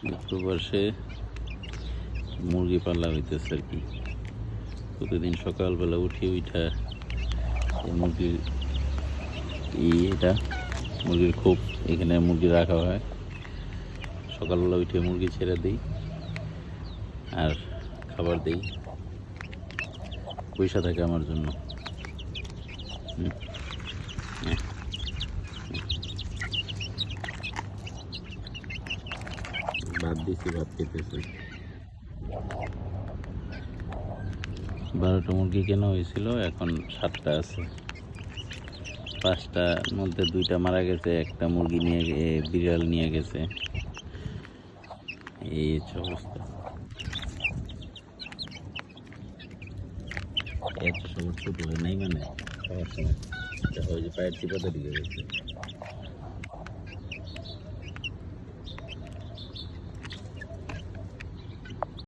প্রবাসে মুরগি পালা হইতেছে আর কি। প্রতিদিন সকালবেলা উঠা এই মুরগির মুরগির খোপ এখানে মুরগি রাখা হয়। সকালবেলা উঠে মুরগি ছেড়ে দিই আর খাবার দিই, পয়সা থাকে আমার জন্য। ভাত দিছি, ভাত খেতেছি। 12টা মুরগি কেনা হয়েছিল, এখন 7টা আছে। 5টার মধ্যে 2টা মারা গেছে, একটা মুরগি বিড়াল নিয়ে গেছে। এই অবস্থা। এত সময় ছোট হয় নাই, মানে খাওয়ার সময় ওই যে পায়ের চিপাতে ঢুকে গেছে।